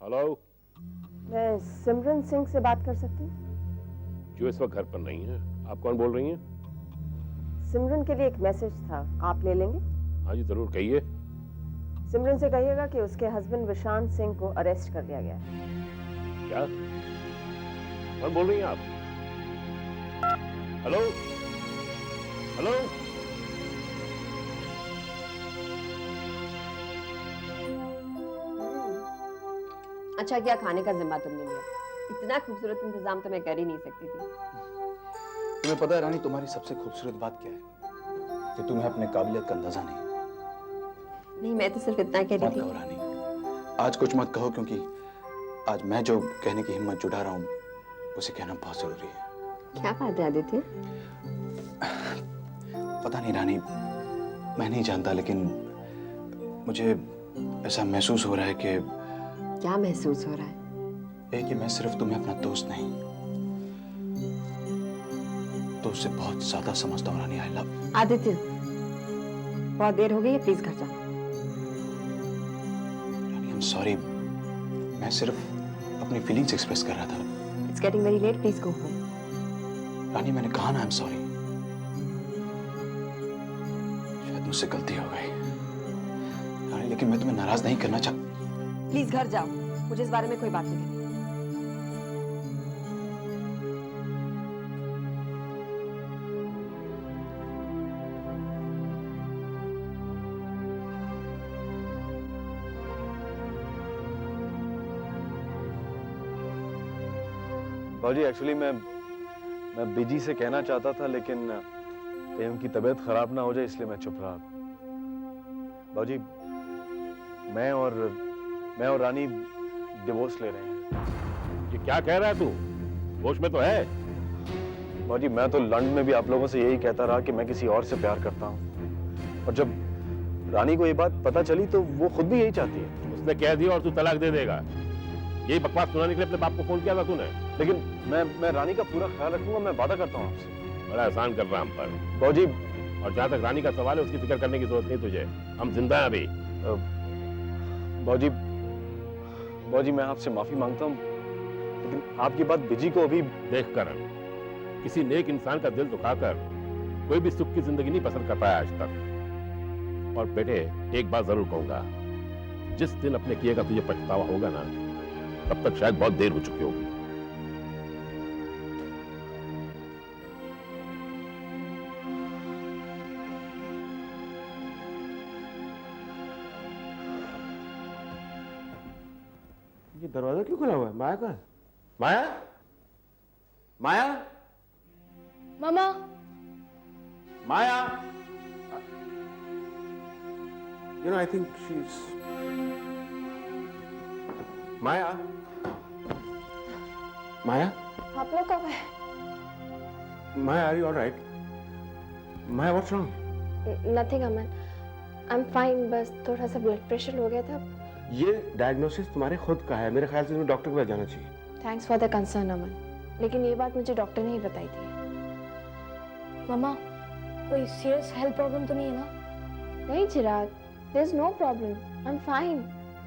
Hello, मैं सिमरन सिंह से बात कर सकती हूँ? जो इस वक्त घर पर नहीं है। आप कौन बोल रही हैं? सिमरन के लिए एक मैसेज था, आप ले लेंगे? हाँ जी जरूर, कहिए। सिमरन से कहिएगा कि उसके हस्बैंड विशांत सिंह को अरेस्ट कर लिया गया है। क्या? कौन बोल रही हैं आप? Hello hello. अच्छा क्या खाने का जिम्मा तुमने लिया? इतना खूबसूरत इंतजाम तो मैं कर ही नहीं सकती थी। तुम्हें पता है रानी, तुम्हारी सबसे खूबसूरत बात क्या है? कि तुम्हें अपने काबिलियत का अंदाजा नहीं। नहीं, मैं तो सिर्फ इतना कह रही मत थी। कहो रानी, आज कुछ मत कहो, क्योंकि आज मैं जो कहने की हिम्मत जुटा रहा हूँ उसे कहना बहुत जरूरी है। क्या बात है आदित्य? पता नहीं रानी, मैं नहीं जानता, लेकिन मुझे ऐसा महसूस हो रहा है कि क्या महसूस हो रहा है? कि मैं सिर्फ तुम्हें अपना दोस्त नहीं, तो उससे बहुत ज्यादा समझता हूँ रानी। I love. आदित्य, बहुत देर हो गई है, प्लीज घर जाओ। रानी आई एम सॉरी, मैं सिर्फ अपनी फीलिंग्स एक्सप्रेस कर रहा था। It's getting very late, please go home. Rani मैंने कहा ना आई एम सॉरी। शायद मुझसे गलती हो गई रानी, लेकिन मैं तुम्हें नाराज नहीं करना चाहता। प्लीज घर जाओ, मुझे इस बारे में कोई बात नहीं करनी। बाबूजी एक्चुअली मैं बिजी से कहना चाहता था, लेकिन कहीं उनकी तबीयत खराब ना हो जाए इसलिए मैं चुप रहा। बाबूजी मैं और रानी डिवोर्स ले रहे हैं। ये क्या कह रहा है तू? होश में तो है? बाबूजी मैं तो लंदन में भी आप लोगों से यही कहता रहा कि मैं किसी और से प्यार करता हूँ, और जब रानी को ये बात पता चली तो वो खुद भी यही चाहती है। उसने कह दिया और तू तलाक दे देगा? यही बकवास सुनाने के लिए अपने बाप को फोन किया था तूने? लेकिन मैं रानी का पूरा ख्याल रखूंगा, मैं वादा करता हूँ आपसे। बड़ा एहसान कर रहा हम पर। बाबूजी और जहाँ तक रानी का सवाल है, उसकी फिक्र करने की जरूरत नहीं तुझे। हम जिंदा हैं अभी। बाबूजी मैं आपसे माफी मांगता हूँ, लेकिन आपकी बात बिजी को अभी। देख करण, किसी नेक इंसान का दिल दुखाकर कोई भी सुख की जिंदगी नहीं पसंद कर पाया आज तक। और बेटे एक बात जरूर कहूंगा, जिस दिन अपने किए का तुझे पछतावा होगा ना, तब तक शायद बहुत देर हो चुकी होगी। ये दरवाजा क्यों खुला हुआ है? माया कहाँ है? माया, माया, मामा, माया। You know, I think she's माया, माया, आप लोग कब है? माया, are you all right? Maya, what's wrong? Nothing Aman, I am fine, बस थोड़ा सा ब्लड प्रेशर हो गया था। ये डायग्नोसिस तुम्हारे खुद का है, मेरे ख्याल से तुम्हें डॉक्टर के पास जाना चाहिए। थैंक्स फॉर द कंसर्न अमन, लेकिन ये बात मुझे डॉक्टर ने ही बताई थी। मामा, कोई सीरियस हेल्थ प्रॉब्लम तो नहीं है ना? नहीं Chirag, there is no problem, I am fine.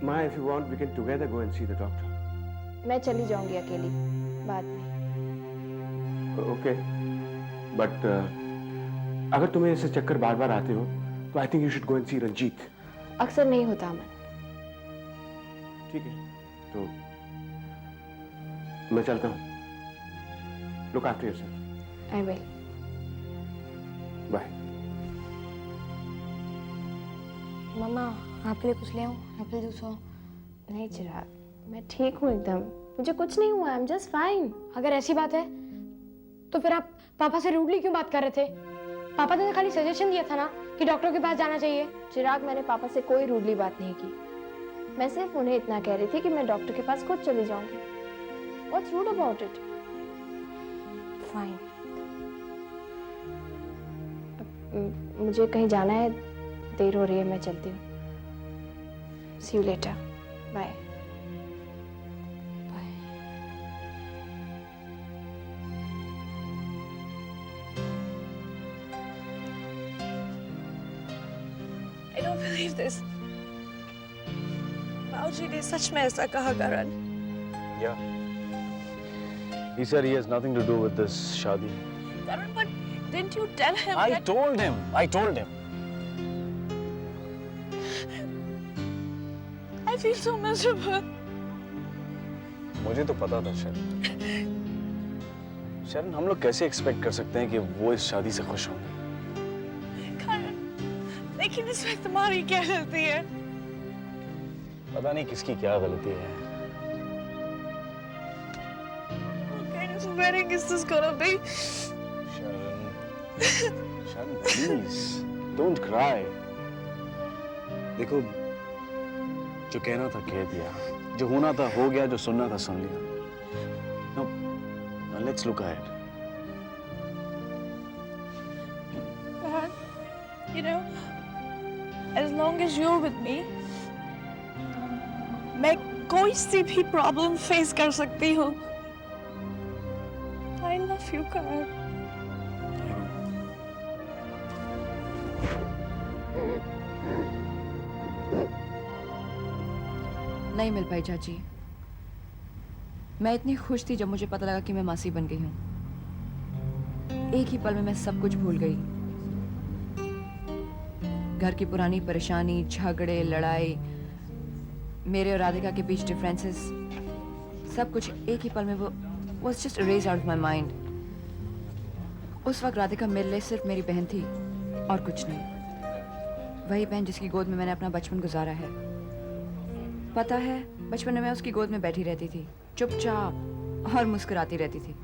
Maya, if you want, we can together go and see the doctor. मैं चली जाऊंगी अकेली बाद में। Okay, but अगर तुम्हें ऐसे चक्कर बार बार आते हो, तो I think you should go and see Ranjit. अक्सर नहीं होता अमन। ठीक है, तो मैं चलता हूँ। Look after yourself. I will. Bye. मामा, आपके लिए कुछ ले आऊं? एप्पल जूस हो? नहीं चिराग, मैं ठीक हूँ एकदम, मुझे कुछ नहीं हुआ, आई एम जस्ट फाइन। अगर ऐसी बात है तो फिर आप पापा से रूडली क्यों बात कर रहे थे? पापा ने खाली सजेशन दिया था ना कि डॉक्टर के पास जाना चाहिए। चिराग, मैंने पापा से कोई रूडली बात नहीं की, मैं सिर्फ उन्हें इतना कह रही थी कि मैं डॉक्टर के पास खुद चली जाऊंगी। What's rude about it? Fine. मुझे कहीं जाना है, देर हो रही है, मैं चलती हूँ। See you later. Bye. Bye. I don't believe this. बाबूजी ने सच में ऐसा कहा करण? Yeah. He said he has nothing to do with this शादी. Karan, but didn't you tell him I that? told him. I told him. I feel so miserable. मुझे तो पता था शरण। शरण, हम लोग कैसे एक्सपेक्ट कर सकते हैं कि वो इस शादी से खुश होंगे? Karan, लेकिन इसमें तुम्हारी क्या गलती है? पता नहीं किसकी क्या गलती है। What kind of wedding is this gonna be? शरण, शरण, please, don't cry. देखो, जो कहना था कह दिया, जो होना था हो गया, जो सुनना था सुन लिया। Now let's look ahead. Karan, you know, as long as you're with me, मैं कोई सी भी प्रॉब्लम फेस कर सकती हूँ। I love you, Karan. नहीं मिल पाई चाची। मैं इतनी खुश थी जब मुझे पता लगा कि मैं मासी बन गई हूँ। एक ही पल में मैं सब कुछ भूल गई। घर की पुरानी परेशानी, झगड़े, लड़ाई, मेरे और राधिका के बीच डिफरेंसेस, सब कुछ एक ही पल में वो was just erased out of my mind. उस वक्त राधिका मेरे लिए सिर्फ मेरी बहन थी और कुछ नहीं। वही बहन जिसकी गोद में मैंने अपना बचपन गुजारा है। पता है, बचपन में मैं उसकी गोद में बैठी रहती थी, चुपचाप और मुस्कुराती रहती थी।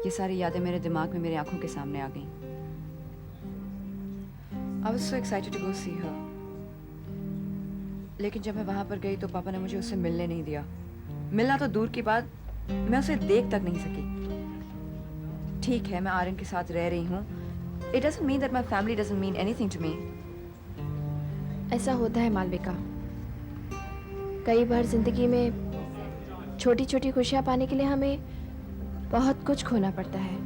ये सारी यादें मेरे दिमाग में मेरी आंखों के सामने आ गईं। I was so excited to go see her. लेकिन जब मैं वहां पर गई तो पापा ने मुझे उससे मिलने नहीं दिया। मिलना तो दूर की बात, मैं उसे देख तक नहीं सकी। ठीक है, मैं आर्यन के साथ रह रही हूँ। It doesn't mean that my family doesn't mean anything to me. ऐसा होता है मालविका। कई बार जिंदगी में छोटी छोटी खुशियां पाने के लिए हमें बहुत कुछ खोना पड़ता है।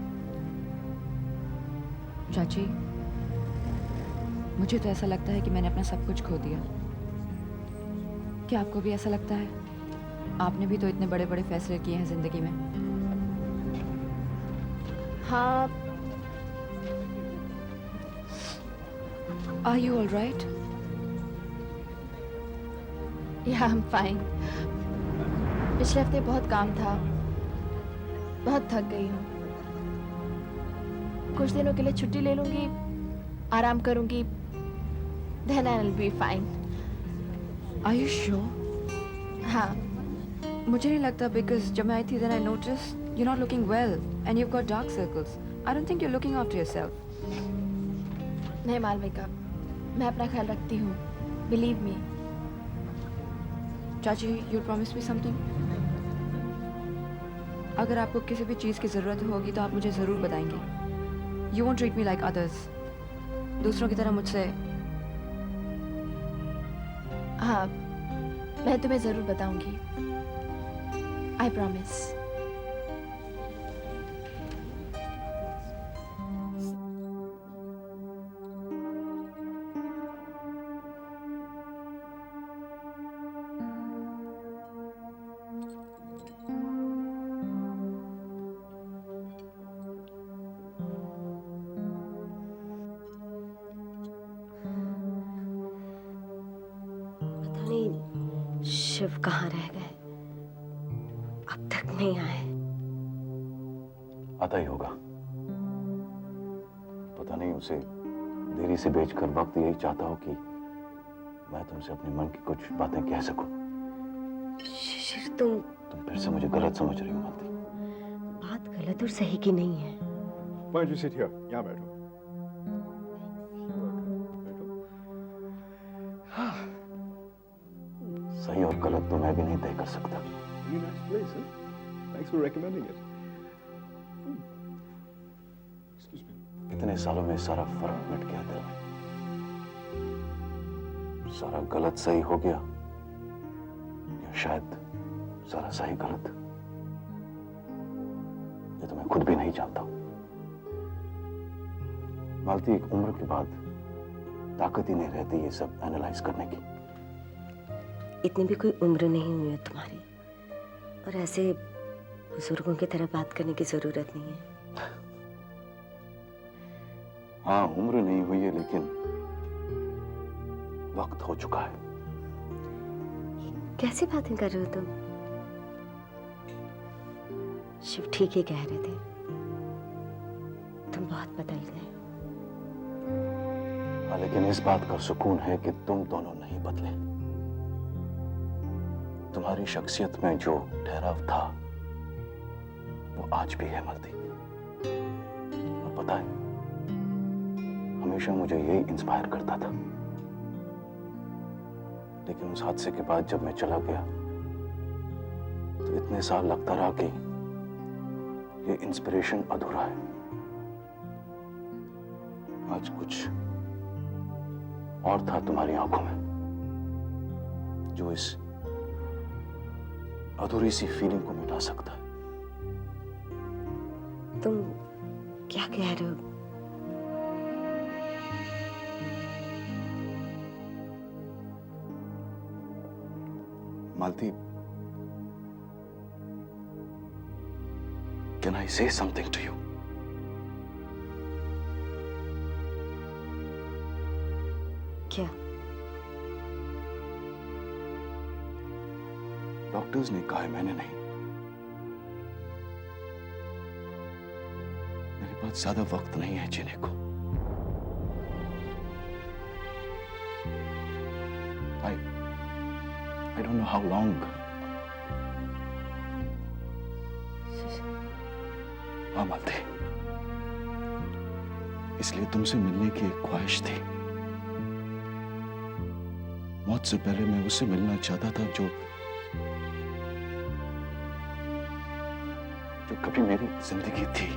चाची, मुझे तो ऐसा लगता है कि मैंने अपना सब कुछ खो दिया। क्या आपको भी ऐसा लगता है? आपने भी तो इतने बड़े बड़े फैसले किए हैं जिंदगी में। हाँ। Are you all right? Yeah, I'm fine. पिछले हफ्ते बहुत काम था, बहुत थक गई हूँ। कुछ दिनों के लिए छुट्टी ले लूंगी, आराम करूंगी, then I'll be fine. Are you sure? हाँ। मुझे नहीं लगता, because जब मैं आई थी then I noticed you're not looking well and you've got dark circles. I don't think you're looking after yourself. नहीं मालविका, मैं अपना ख्याल रखती हूँ। Believe me. चाची, you promise me something? अगर आपको किसी भी चीज़ की ज़रूरत होगी तो आप मुझे ज़रूर बताएंगे। You won't treat me like others. दूसरों की तरह मुझसे। हाँ, मैं तुम्हें ज़रूर बताऊंगी। I promise. शिव कहाँ रह गए? अब तक नहीं आए। आता ही होगा। पता नहीं उसे देरी से बेचकर वक्त यही चाहता हो कि मैं तुमसे अपने मन की कुछ बातें कह सकूं। शिशिर, तुम फिर से मुझे गलत समझ रही हो मालती। बात गलत और सही की नहीं है। Why don't you sit here? यहाँ बैठो। सही और गलत तो मैं भी नहीं तय कर सकता। Really nice place, huh? Thanks for recommending it. Excuse me. इतने सालों में सारा फर्क मिट गया दिल में। सारा गलत सही हो गया, या शायद सारा सही गलत। ये तो मैं खुद भी नहीं जानता। मालती, एक उम्र के बाद ताकत ही नहीं रहती ये सब एनालाइज करने की। इतनी भी कोई उम्र नहीं हुई है तुम्हारी, और ऐसे बुजुर्गों की तरह बात करने की जरूरत नहीं है। हाँ, उम्र नहीं हुई है लेकिन वक्त हो चुका है। कैसी बातें कर रहे हो तुम? शिव ठीक ही कह रहे थे, तुम बहुत बदल गए। हाँ, लेकिन इस बात का सुकून है कि तुम दोनों नहीं बदले। तुम्हारी शख्सियत में जो ठहराव था वो आज भी है मालती। और पता है, हमेशा मुझे यही इंस्पायर करता था, लेकिन उस हादसे के बाद जब मैं चला गया तो इतने साल लगता रहा कि ये इंस्पिरेशन अधूरा है। आज कुछ और था तुम्हारी आंखों में जो इस अधूरी सी फीलिंग को मिटा सकता है। तुम क्या कह रहे हो? मालती, can I say something to you? क्या? डॉक्टर्स ने कहा है, मैंने नहीं। मेरे पास ज्यादा वक्त नहीं है जीने को। I don't know how long. हाँ मालती, इसलिए तुमसे मिलने की एक ख्वाहिश थी। मौत से पहले मैं उससे मिलना चाहता था जो कभी मेरी जिंदगी थी।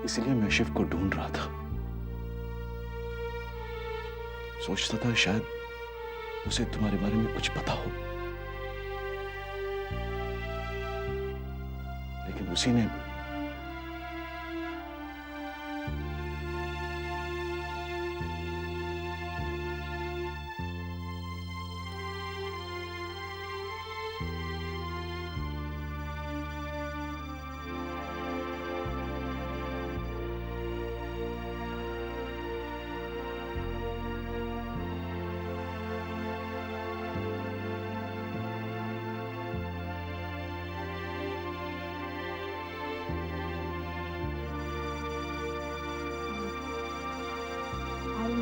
इसलिए मैं शिव को ढूंढ रहा था। सोचता था शायद उसे तुम्हारे बारे में कुछ पता हो, लेकिन उसी ने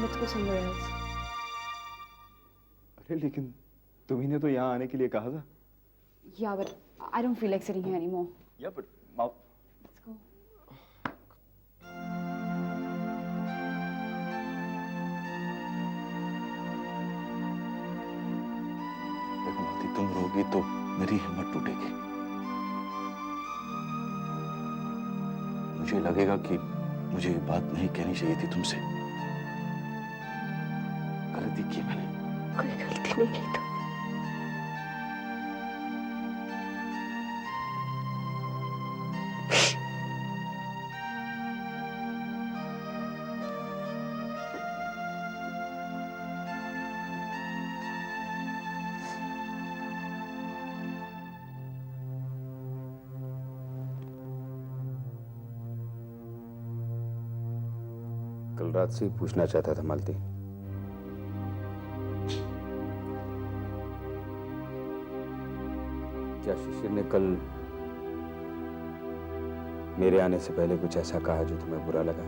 Let's go somewhere else. अरे लेकिन तुम्ही ने तो यहाँ आने के लिए कहा था। Yeah, but I don't feel like sitting here anymore. Yeah, but Mal. Let's go. देखो मालती, तुम रोगी तो मेरी हिम्मत टूटेगी। मुझे लगेगा कि मुझे ये बात नहीं कहनी चाहिए थी तुमसे। गलती की मैंने। कोई गलती नहीं की तुमने। कल रात से ही पूछना चाहता था मालती। क्या शिशिर ने कल मेरे आने से पहले कुछ ऐसा कहा जो तुम्हें बुरा लगा?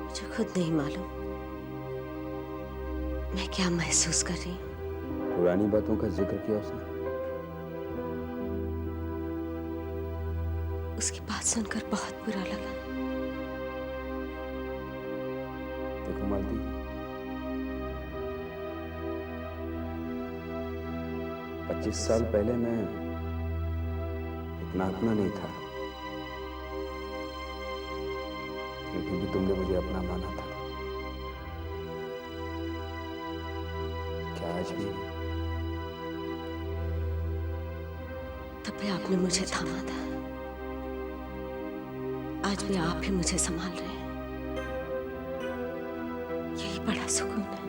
मुझे खुद नहीं मालूम मैं क्या महसूस कर रही हूँ। पुरानी बातों का जिक्र किया उसने? उसकी बात सुनकर बहुत बुरा लगा। देखो मालती, पच्चीस साल पहले मैं इतना अपना नहीं था, लेकिन भी तुमने मुझे अपना माना था। क्या आज भी? तब भी आपने मुझे थामा था। आज भी आप ही मुझे संभाल रहे हैं, यही बड़ा सुकून है।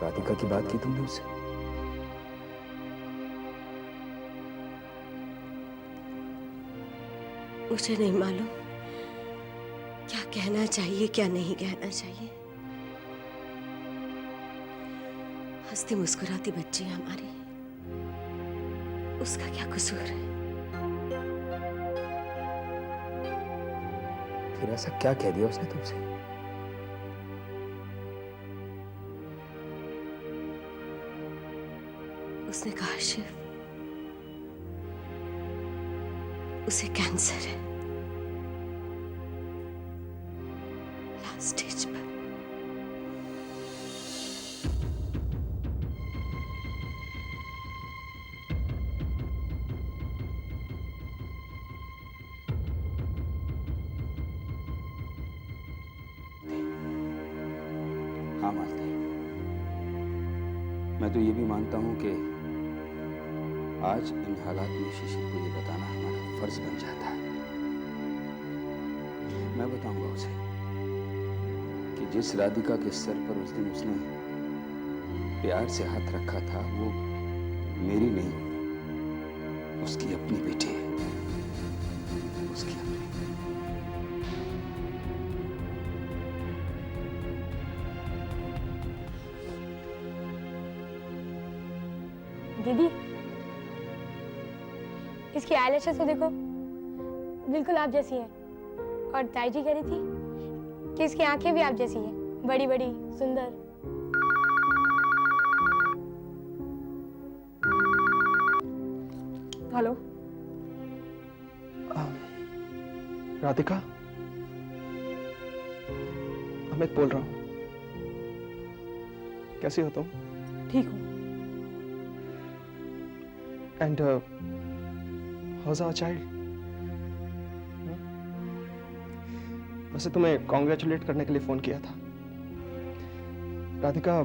राधिका की बात की तुमने उससे? मुझे नहीं मालूम क्या कहना चाहिए क्या नहीं कहना चाहिए। हंसती मुस्कुराती बच्ची है हमारी, उसका क्या कसूर है? फिर ऐसा क्या कह दिया उसने तुमसे? उसने कहा शिव, उसे कैंसर है, लास्ट स्टेज पर। हाँ मालती, मैं तो ये भी मानता हूं कि आज इन हालात में शिशिर को ये बताना हमारा फर्ज बन जाता है। मैं बताऊंगा उसे कि जिस राधिका के सर पर उस दिन उसने प्यार से हाथ रखा था वो मेरी नहीं, उसकी अपनी बेटी है, उसकी अपनी। दीदी, इसकी आईलैशेस को देखो, बिल्कुल आप जैसी हैं। और ताई जी कह रही थी कि इसकी आंखें भी आप जैसी हैं, बड़ी बड़ी सुंदर। हेलो राधिका, अमित बोल रहा हूँ। कैसी हो तुम? ठीक हूँ। And how's our child? वैसे तुम्हें कॉन्ग्रेचुलेट करने के लिए फोन किया था। राधिका,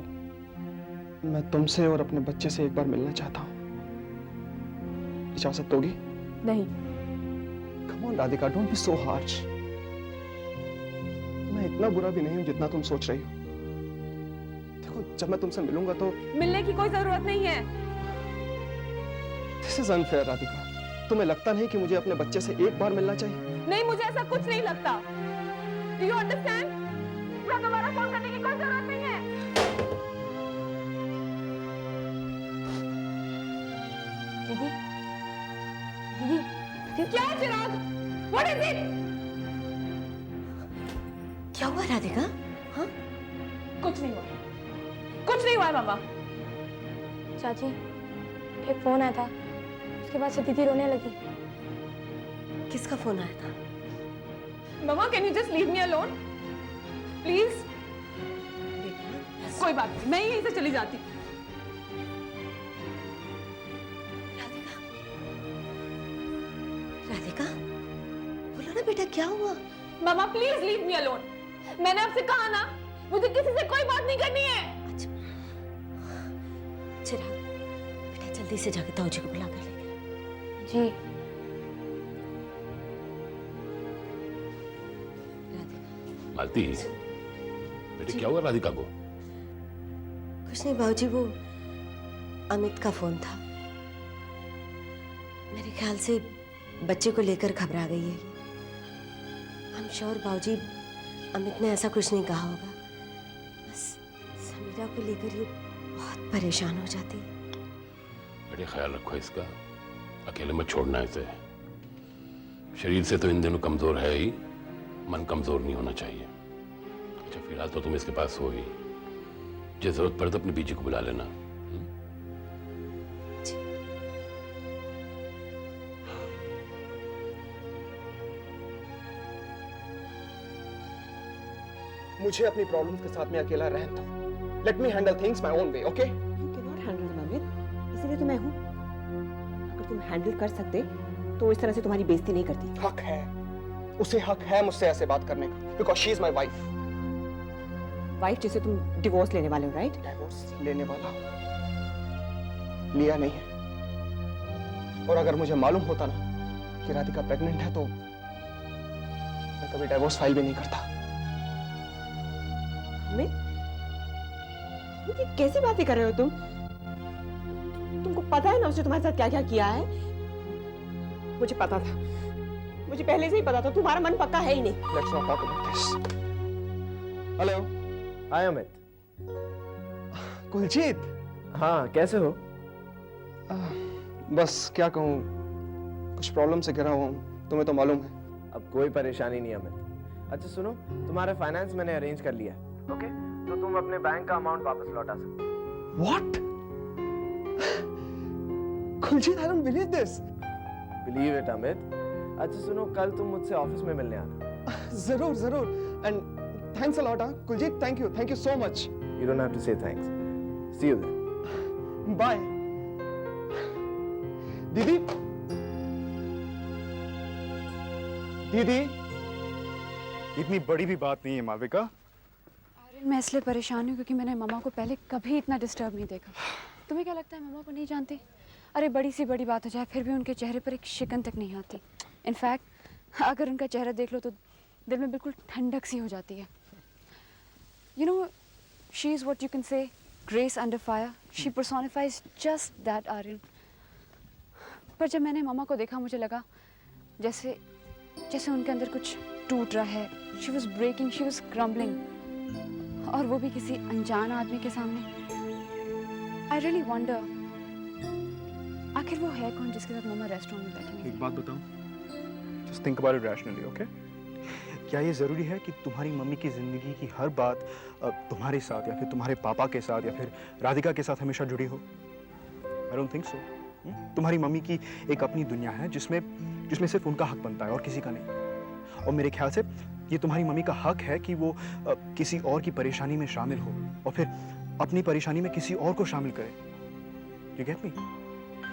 मैं तुमसे और अपने बच्चे से एक बार मिलना चाहता हूँ, इजाजत दोगी? नहीं। Come on Radhika, don't be so harsh. मैं इतना बुरा भी नहीं हूं जितना तुम सोच रही हो। देखो, जब मैं तुमसे मिलूंगा तो मिलने की कोई जरूरत नहीं है। This is unfair Radhika. तुम्हें लगता नहीं कि मुझे अपने बच्चे से एक बार मिलना चाहिए? नहीं, मुझे ऐसा कुछ नहीं लगता। Do you understand? क्या दोबारा फोन करने की कोई जरूरत नहीं है। दीदी, दीदी, क्या है चिराग? What is it? क्या हुआ राधिका? हाँ? कुछ नहीं हुआ, कुछ नहीं हुआ मामा। चाची, एक फोन आया था, उसके बाद से दीदी रोने लगी। किसका फोन आया था? मामा, can you just leave me alone? Please? कोई बात नहीं, मैं यहीं से चली जाती। राधिका, बोलो ना बेटा, क्या हुआ? मामा प्लीज लीव मी अलोन। मैंने आपसे कहा ना, मुझे किसी से कोई बात नहीं करनी है। अच्छा, चिराग, बेटा जल्दी से जाके ताऊ जी को बुला कर लेके। जी। मालती, बेटे क्या हुआ राधिका को? कुछ नहीं बाबूजी, वो अमित का फोन था। मेरे ख्याल से बच्चे को लेकर घबरा गई है। आई एम श्योर बाबूजी, अमित ने ऐसा कुछ नहीं कहा होगा। बस समीरा को लेकर ये बहुत परेशान हो जाती है। बेटे ख्याल रखो इसका, अकेले मत छोड़ना इसे। शरीर से तो इन दिनों कमजोर है ही, मन कमजोर नहीं होना चाहिए। अच्छा फिलहाल तो तुम इसके पास हो ही, जो जरूरत पड़े तो अपने बीजी को बुला लेना। मुझे अपनी प्रॉब्लम्स के साथ में अकेला रहने दो। Let me handle things my own way, okay? You can not handle them Amit, इसीलिए तो मैं हूं। अगर तुम हैंडल कर सकते तो इस तरह से तुम्हारी बेइज्जती नहीं करती। हक है, उसे हक है मुझसे ऐसे बात करने का, because she is my wife. Wife जिसे तुम डिवोर्स लेने वाले हो, राइट? डिवोर्स लेने वाला लिया नहीं है, और अगर मुझे मालूम होता ना कि राधिका प्रेग्नेंट है तो मैं कभी डिवोर्स फाइल भी नहीं करता। अमित, ये कैसी बातें कर रहे हो तुम? तुमको पता है ना उसने तुम्हारे साथ क्या क्या किया है? मुझे पता था, मुझे पहले से ही पता था तुम्हारा मन पक्का है ही नहीं। Let's not talk about this. Hello, hi Amit. Kuljeet. हाँ, कैसे हो? बस क्या कहूँ, कुछ प्रॉब्लम से घिरा हुआ हूँ, तुम्हें तो मालूम है। अब कोई परेशानी नहीं अमित। अच्छा सुनो, तुम्हारा फाइनेंस मैंने अरेंज कर लिया है, ओके? तो तुम अपने बैंक का अमाउंट वापस लौटा सकते हो। What? Kuljeet, I don't believe this. Believe it Amit. अच्छा सुनो, कल तुम मुझसे ऑफिस में मिलने आना। जरूर जरूर, and thanks a lot, हाँ Kuljeet, thank you so much. You don't have to say thanks. See you then. Bye. दीदी, दीदी, इतनी बड़ी भी बात नहीं है मालविका। आर्यन, मैं इसलिए परेशान हूँ क्योंकि मैंने मम्मा को पहले कभी इतना डिस्टर्ब नहीं देखा। तुम्हें क्या लगता है मम्मा को नहीं जानती? अरे बड़ी सी बड़ी बात हो जाए फिर भी उनके चेहरे पर एक शिकन तक नहीं आती। इनफैक्ट अगर उनका चेहरा देख लो तो दिल में बिल्कुल ठंडक सी हो जाती है। You know, she is what you can say grace under fire. She personifies just that Aryan. पर जब मैंने मम्मा को देखा मुझे लगा जैसे जैसे उनके अंदर कुछ टूट रहा है। She was breaking, she was crumbling, और वो भी किसी अनजान आदमी के सामने। आई रियली वंडर आखिर वो है कौन जिसके साथ मम्मा रेस्टोरेंट में बैठी हुई? एक बात बताऊं, just think about it rationally, okay? क्या ये जरूरी है कि तुम्हारी मम्मी की जिंदगी की हर बात तुम्हारे साथ या फिर तुम्हारे पापा के साथ या फिर राधिका के साथ हमेशा जुड़ी हो? I don't think so. तुम्हारी मम्मी की एक अपनी दुनिया है जिसमें सिर्फ उनका हक बनता है और किसी का नहीं। और मेरे ख्याल से ये तुम्हारी मम्मी का हक है कि वो किसी और की परेशानी में शामिल हो और फिर अपनी परेशानी में किसी और को शामिल करे। You get me?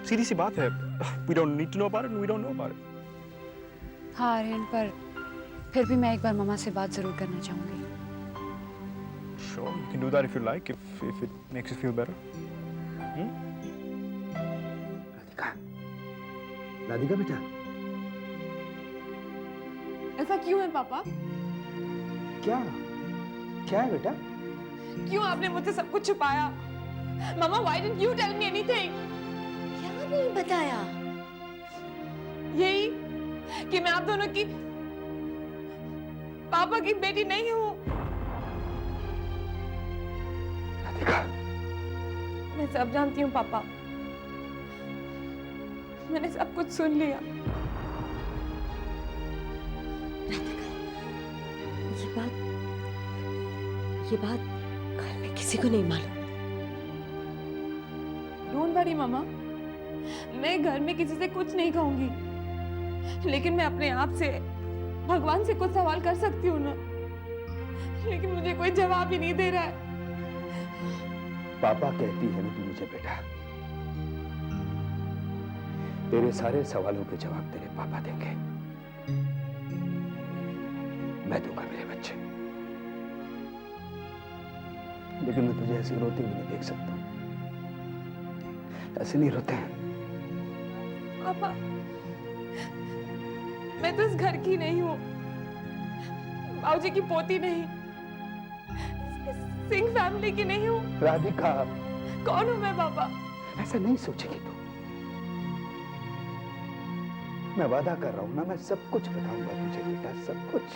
सीधी सी बात है। We don't need to know about it and we don't know about it. हाँ आर्यन, पर फिर भी मैं एक बार मम्मा से बात जरूर करना चाहूँगी। Sure, you can do that if you like, if it makes you feel better. Radhika बेटा, ऐसा क्यों है पापा? क्या क्या है बेटा? क्यों आपने मुझसे सब कुछ छुपाया? मामा, why didn't you tell me anything? क्या नहीं बताया? यही कि मैं आप दोनों की पापा की बेटी नहीं हूँ। राधिका, मैं सब जानती हूँ पापा, मैंने सब कुछ सुन लिया। ये बात घर में किसी को नहीं मालूम। डोंट वरी मामा, मैं घर में किसी से कुछ नहीं कहूंगी, लेकिन मैं अपने आप से भगवान से कुछ सवाल कर सकती हूँ ना, लेकिन मुझे कोई जवाब ही नहीं दे रहा है। पापा कहती है ना तू मुझे बेटा, तेरे सारे सवालों के जवाब तेरे पापा देंगे। मैं दूंगा मेरे बच्चे, लेकिन मैं तुझे ऐसे रोते हुए नहीं देख सकता। ऐसे नहीं रोते हैं पापा। मैं तो इस घर की नहीं हूँ, बाबूजी की पोती नहीं, सिंह फैमिली की नहीं हूँ। राधिका, कौन हूँ मैं पापा? ऐसा नहीं सोचेगी तू। मैं वादा कर रहा हूं ना, मैं सब कुछ बताऊंगा तुझे बेटा, सब कुछ।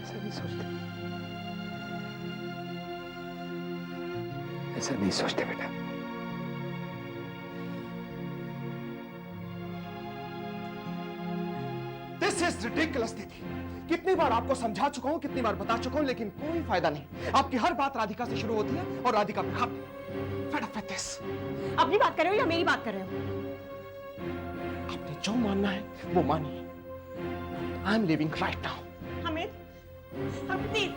ऐसा नहीं सोचते, ऐसा नहीं सोचते बेटा। This is ridiculous, दीदी। कितनी बार आपको समझा चुका हूं, कितनी बार बता चुका हूं, लेकिन कोई फायदा नहीं। आपकी हर बात राधिका से शुरू होती है और राधिका पे खत्म। Fed up with this। अपनी बात कर रहे हो या मेरी बात कर रहे हो? आपने जो मानना है वो मानिए। I am leaving right now। Amit, Amit,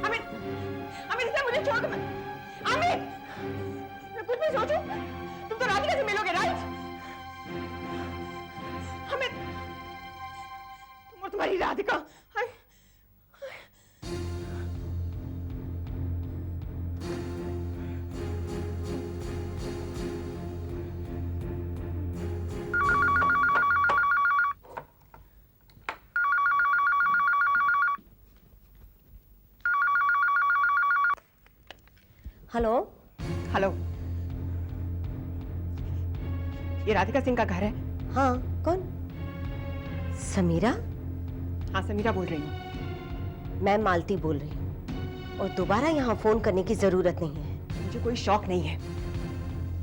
Amit, Amit, इसे मुझे छोड़ दो मत। अमित, मैं कुछ भी सोचूं, तुम तो राधिका से मिलोगे, राइट? अमित, तुम और तुम्हारी राधिका। हेलो। हेलो, ये राधिका सिंह का घर है? हाँ, कौन? समीरा? हाँ, समीरा बोल रही हूँ। मैं मालती बोल रही हूँ और दोबारा यहाँ फोन करने की जरूरत नहीं है। मुझे कोई शौक नहीं है,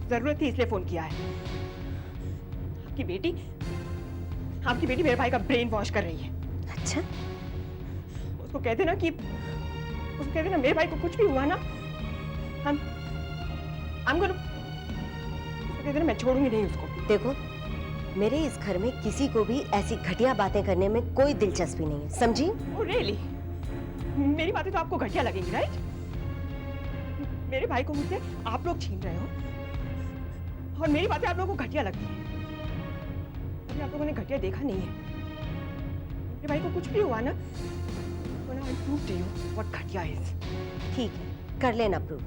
जरूरत थी इसलिए फोन किया है। आपकी बेटी मेरे भाई का ब्रेन वॉश कर रही है। अच्छा? उसको कह देना मेरे भाई को कुछ भी हुआ ना, उसको कह देना मैं छोड़ूंगी नहीं उसको। देखो, मेरे इस घर में किसी को भी ऐसी घटिया बातें करने में कोई दिलचस्पी नहीं है, समझी? Oh really? मेरी बातें तो आपको घटिया लगेंगी, राइट? मेरे भाई को मुझसे आप लोग छीन रहे हो और मेरी बातें आप लोगों को घटिया लगती है। अभी आप लोगों ने घटिया देखा नहीं है। मेरे भाई को कुछ भी हुआ ना, तो ना I prove to you what घटिया इज। ठीक है, कर लेना प्रूव।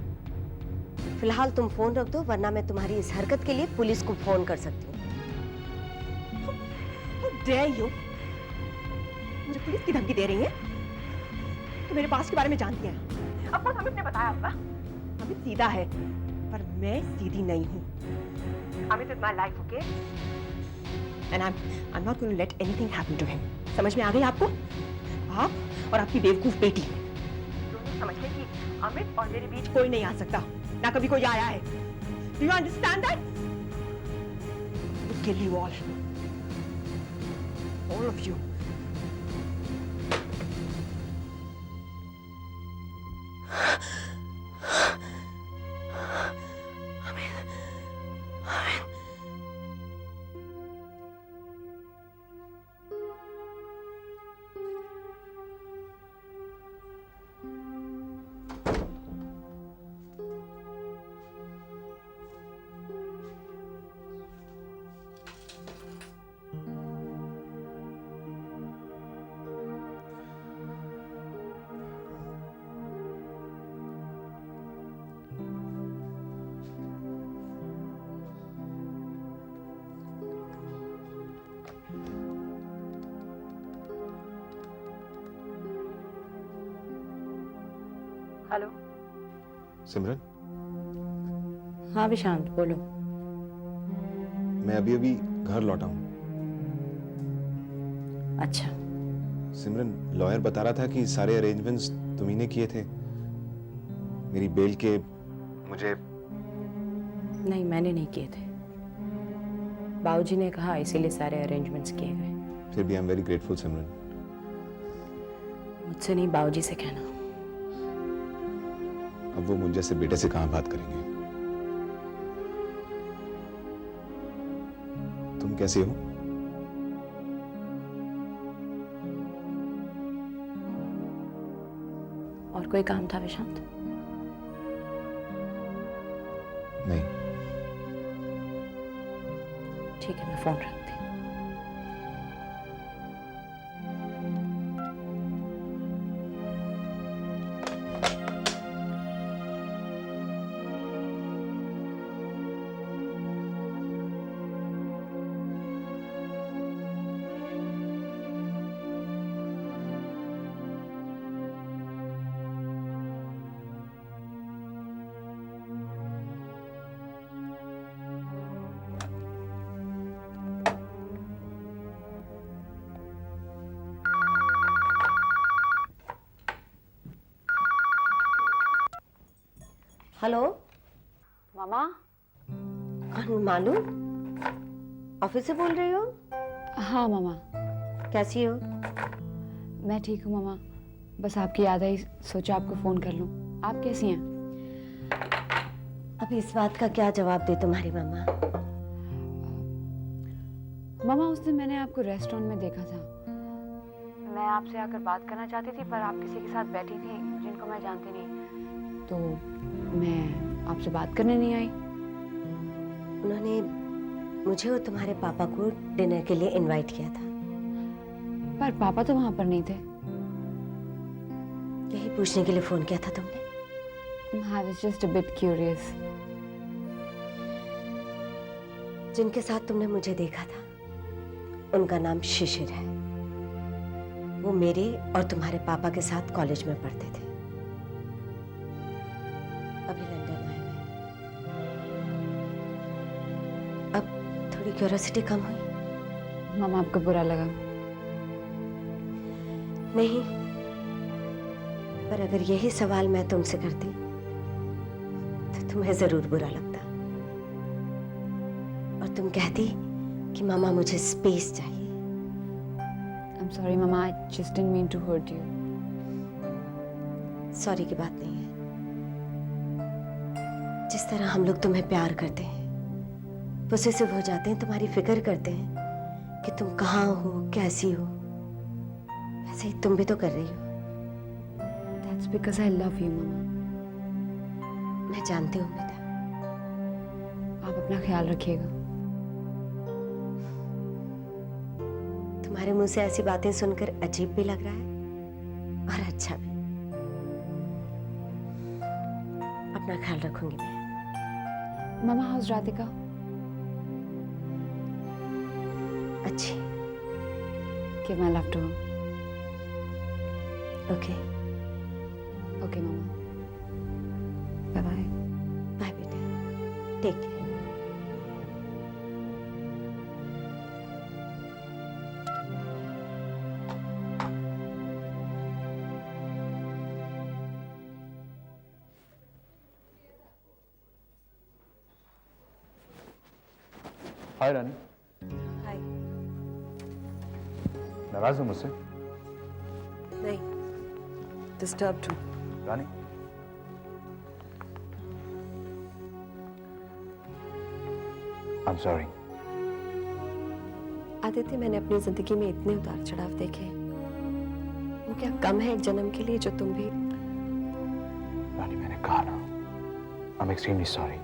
फिलहाल तुम फोन रख दो, वरना मैं तुम्हारी इस हरकत के लिए पुलिस को फोन कर सकती हूँ। How dare you? मुझे पुलिस की धमकी दे रही है? तो मेरे पास के बारे में जानती है। अब अमित ने बताया होगा। अमित सीधा है, पर मैं सीधी नहीं हूँ। Amit is my life, okay? And I'm not going to let anything happen to him. समझ में आ गई आपको? आप और आपकी बेवकूफ बेटी दोनों समझ गए कि अमित और मेरे बीच कोई नहीं आ सकता, ना कभी कोई आया है। Do you understand that? We'll kill you all. All of you. Hello. Simran, हाँ विशांत, बोलो। मैं अभी अभी घर लौटा हूँ। अच्छा। सिमरन, लॉयर बता रहा था कि सारे अरेंजमेंट्स तुम्ही ने किए थे मेरी बेल के। मुझे नहीं, मैंने नहीं किए थे, बाबूजी ने कहा, इसीलिए सारे अरेंजमेंट्स किए गए। फिर भी आई एम वेरी ग्रेटफुल सिमरन। मुझसे नहीं, बाबूजी से कहना। अब वो मुझ जैसे बेटे से कहाँ बात करेंगे। तुम कैसे हो? और कोई काम था विशांत? नहीं। ठीक है, मैं फोन रखती हूँ। हेलो मामा। मालूम, ऑफिस से बोल रही हो? हाँ मामा। कैसी हो? मैं ठीक हूँ मामा, बस आपकी याद आई, सोचा आपको फोन कर लूँ। आप कैसी हैं? अब इस बात का क्या जवाब दे तुम्हारी मामा? मामा, उस दिन मैंने आपको रेस्टोरेंट में देखा था। मैं आपसे आकर बात करना चाहती थी, पर आप किसी के साथ बैठी थी जिनको मैं जानती नहीं, तो मैं आपसे बात करने नहीं आई। उन्होंने मुझे और तुम्हारे पापा को डिनर के लिए इनवाइट किया था। पर पापा तो वहां पर नहीं थे। यही पूछने के लिए फोन किया था तुमने? I was just a bit curious. जिनके साथ तुमने मुझे देखा था, उनका नाम शिशिर है। वो मेरे और तुम्हारे पापा के साथ कॉलेज में पढ़ते थे। अभी लंदन क्यूरियोसिटी कम हुई? मामा आपको बुरा लगा? नहीं, पर अगर यही सवाल मैं तुमसे करती तो तुम्हें जरूर बुरा लगता और तुम कहती कि मामा मुझे स्पेस चाहिए। I'm sorry mama, I just didn't mean to hurt you. Sorry की बात नहीं है। जिस तरह हम लोग तुम्हें प्यार करते हैं, पोसेसिव हो जाते हैं, तुम्हारी फिक्र करते हैं कि तुम कहाँ हो, कैसी हो, वैसे ही तुम भी तो कर रही हो। That's because I love you मामा। मैं जानती हूँ बेटा। आप अपना ख्याल रखिएगा। तुम्हारे मुंह से ऐसी बातें सुनकर अजीब भी लग रहा है और अच्छा भी। अपना ख्याल रखूंगी मैं। मामा, हाउस राधिका? अच्छी। Give my love to her. Okay. Okay मामा। Bye bye. बाय बेटा, take care. Hi Rani. Hi. नाराज हो मुझसे? नहीं, डिस्टर्ब्ड हूँ। रानी, I'm sorry. आदित्य, मैंने अपनी जिंदगी में इतने उतार चढ़ाव देखे, वो क्या कम है एक जन्म के लिए जो तुम भी? रानी, मैंने कहा ना, I'm extremely sorry.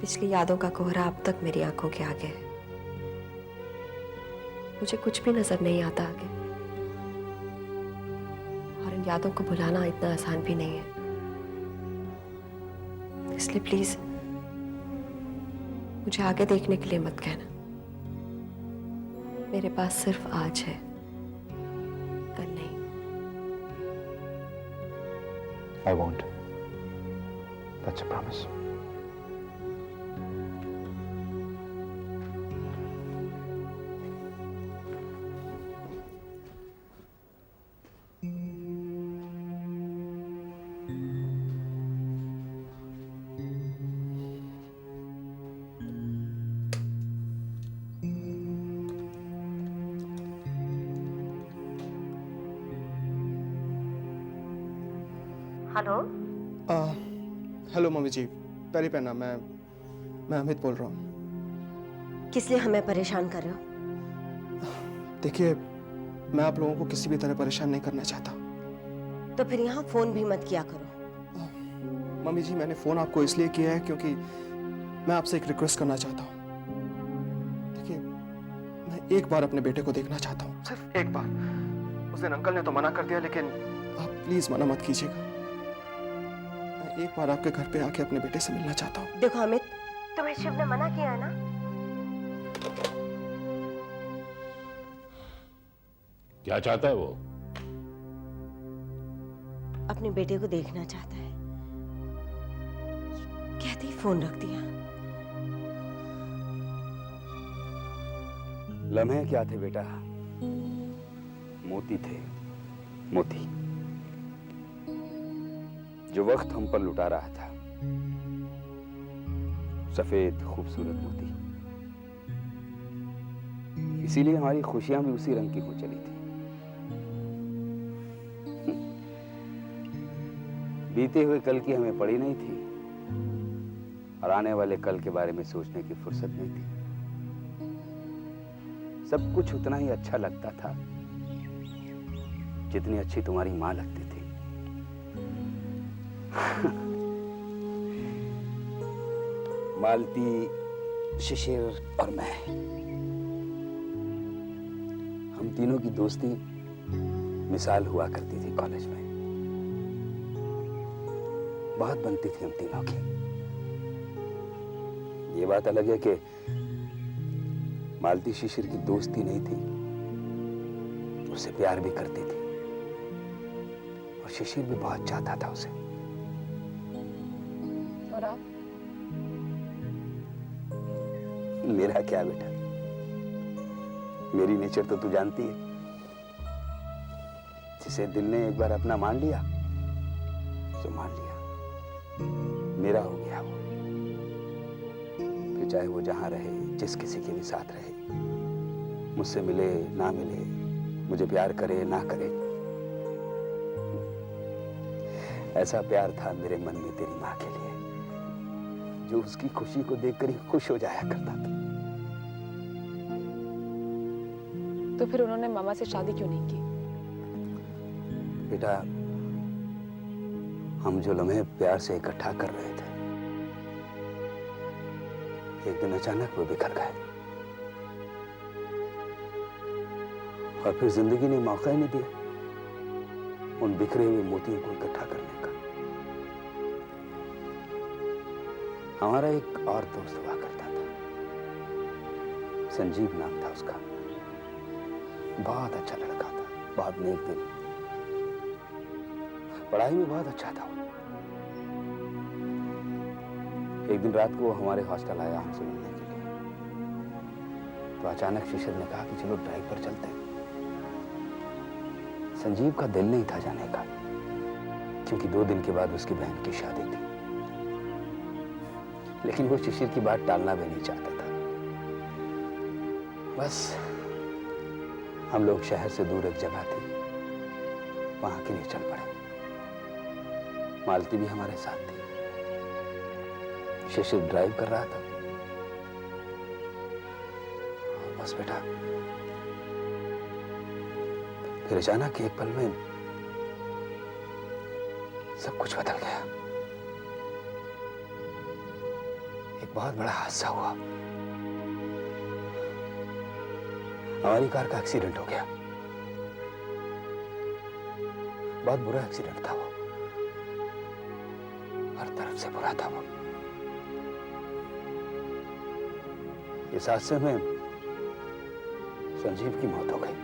पिछली यादों का कोहरा अब तक मेरी आंखों के आगे है। मुझे कुछ भी नजर नहीं आता आगे, और इन यादों को भुलाना इतना आसान भी नहीं है। इसलिए प्लीज मुझे आगे देखने के लिए मत कहना। मेरे पास सिर्फ आज है, कल नहीं। I won't. That's a promise. Hello. Hello mummy ji, पहले पहना, मैं अमित बोल रहा हूँ। किस लिए हमें परेशान कर रहे हो? देखिए, मैं आप लोगों को किसी भी तरह परेशान नहीं करना चाहता। तो फिर यहाँ फोन भी मत किया करो। मम्मी जी, मैंने फोन आपको इसलिए किया है क्योंकि मैं आपसे एक रिक्वेस्ट करना चाहता हूँ। देखिए, मैं एक बार अपने बेटे को देखना चाहता हूँ, सिर्फ एक बार। उस दिन अंकल ने तो मना कर दिया, लेकिन आप प्लीज मना मत कीजिएगा। मैं एक बार आपके घर पे आके अपने बेटे से मिलना चाहता हूँ। देखो अमित, तुम्हें शिव ने मना किया है ना? क्या चाहता है वो? अपने बेटे को देखना चाहता है। कहते ही फोन रख दिया। लम्हे क्या थे बेटा? मोती थे, मोती, जो वक्त हम पर लुटा रहा था। सफेद खूबसूरत मोती। इसीलिए हमारी खुशियां भी उसी रंग की हो चली थी। बीते हुए कल की हमें पड़ी नहीं थी, और आने वाले कल के बारे में सोचने की फुर्सत नहीं थी। सब कुछ उतना ही अच्छा लगता था जितनी अच्छी तुम्हारी मां लगती थी। मालती, शिशिर और मैं, हम तीनों की दोस्ती मिसाल हुआ करती थी कॉलेज में। बहुत बनती थी हम तीनों की। ये बात अलग है कि मालती शिशिर की दोस्ती नहीं थी, उसे प्यार भी करती थी, और शिशिर भी बहुत चाहता था उसे। और आप? मेरा क्या बेटा, मेरी नेचर तो तू जानती है। जिसे दिल ने एक बार अपना मान लिया तो मान लिया, मेरा हो गया वो। फिर चाहे वो जहां रहे, जिस किसी के भी साथ रहे, मुझसे मिले ना मिले, मुझे प्यार करे ना करे, ऐसा प्यार था मेरे मन में तेरी माँ के लिए, जो उसकी खुशी को देखकर ही खुश हो जाया करता था। तो फिर उन्होंने मामा से शादी क्यों नहीं की? बेटा, हम जो लम्हे प्यार से इकट्ठा कर रहे थे, एक दिन अचानक वो बिखर गए, और फिर जिंदगी ने मौका ही नहीं दिया उन बिखरे हुए मोतियों को इकट्ठा करने का। हमारा एक और दोस्त हुआ करता था, संजीव नाम था उसका। बहुत अच्छा लड़का था, बहुत नेक दिल, पढ़ाई में बहुत अच्छा था। एक दिन रात को वो हमारे हॉस्टल आया हमसे मिलने के लिए। तो अचानक शिशिर ने कहा कि चलो ड्राइव पर चलते हैं। संजीव का दिल नहीं था जाने का, क्योंकि 2 दिन के बाद उसकी बहन की शादी थी, लेकिन वो शिशिर की बात टालना भी नहीं चाहता था। बस हम लोग शहर से दूर एक जगह थी, वहां के लिए चल पड़े। मालती भी हमारे साथ थी। शिशिर ड्राइव कर रहा था। बस बेटा, फिर अचानक एक पल में सब कुछ बदल गया। एक बहुत बड़ा हादसा हुआ। हमारी कार का एक्सीडेंट हो गया। बहुत बुरा एक्सीडेंट था वो, हर तरफ से बुरा था वो। इस हादसे में संजीव की मौत हो गई।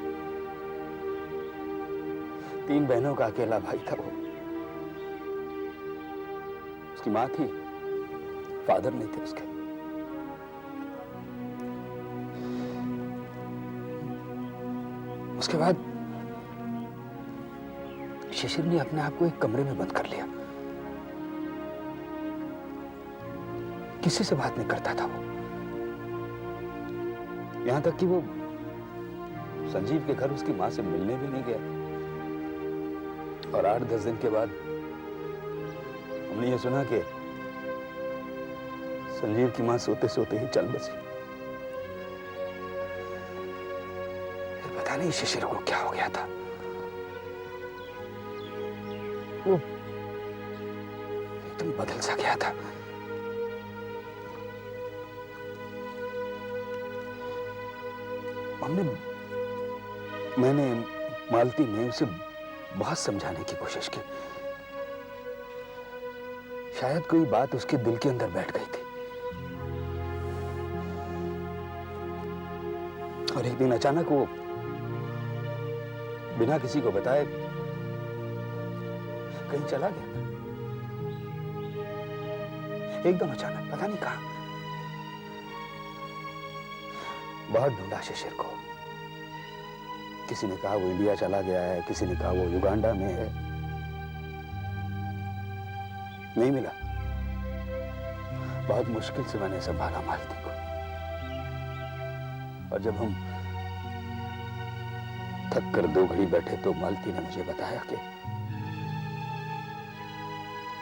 3 बहनों का अकेला भाई था वो। उसकी मां थी, फादर नहीं थे उसके। उसके बाद शिशिर ने अपने आप को एक कमरे में बंद कर लिया। किसी से बात नहीं करता था वो। यहां तक कि वो संजीव के घर उसकी मां से मिलने भी नहीं गया। और 8-10 दिन के बाद हमने ये सुना कि संजीव की मां सोते सोते ही चल बसी। फिर पता नहीं शिशिर को क्या हो गया था। वो एकदम बदल सा गया था। मैंने मालती ने उसे बहुत समझाने की कोशिश की। शायद कोई बात उसके दिल के अंदर बैठ गई थी। और एक दिन अचानक वो बिना किसी को बताए कहीं चला गया। एकदम अचानक, पता नहीं कहां। बहुत ढूंढा शिशिर को। किसी ने कहा वो इंडिया चला गया है, किसी ने कहा वो युगांडा में है। नहीं मिला। बहुत मुश्किल से मैंने संभाला मालती को। और जब हम थक कर 2 घड़ी बैठे तो मालती ने मुझे बताया कि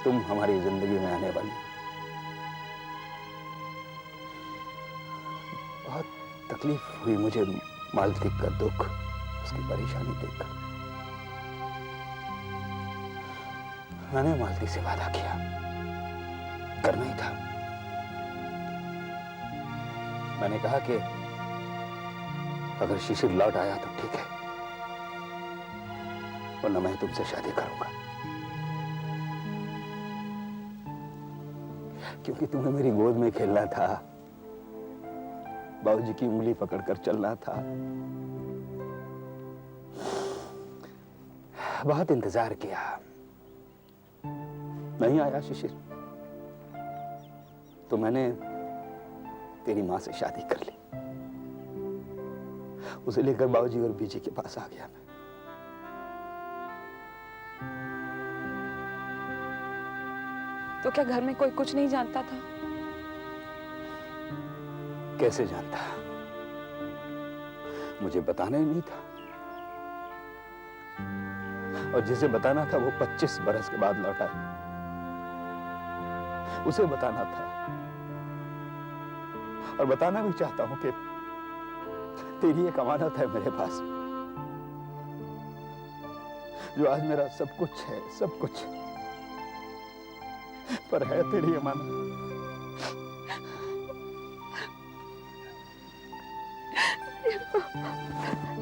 तुम हमारी जिंदगी में आने वाली। बहुत तकलीफ हुई मुझे मालती का दुख, उसकी परेशानी देखकर। मैंने मालती से वादा किया, करना ही था। मैंने कहा कि अगर शिशिर लौट आया तो ठीक है, वरना मैं तुमसे शादी करूंगा। क्योंकि तुम्हें मेरी गोद में खेलना था, बाबूजी की उंगली पकड़कर चलना था। बहुत इंतजार किया, नहीं आया शिशिर। तो मैंने तेरी माँ से शादी कर ली। उसे लेकर बाबूजी और बीजी के पास आ गया मैं। तो क्या घर में कोई कुछ नहीं जानता था? कैसे जानता? मुझे बताना ही नहीं था, और जिसे बताना था वो 25 बरस के बाद लौटा है। उसे बताना था, और बताना भी चाहता हूं कि तेरी एक अमानत है मेरे पास, जो आज मेरा सब कुछ है, सब कुछ, पर है तेरी अमानत। पापा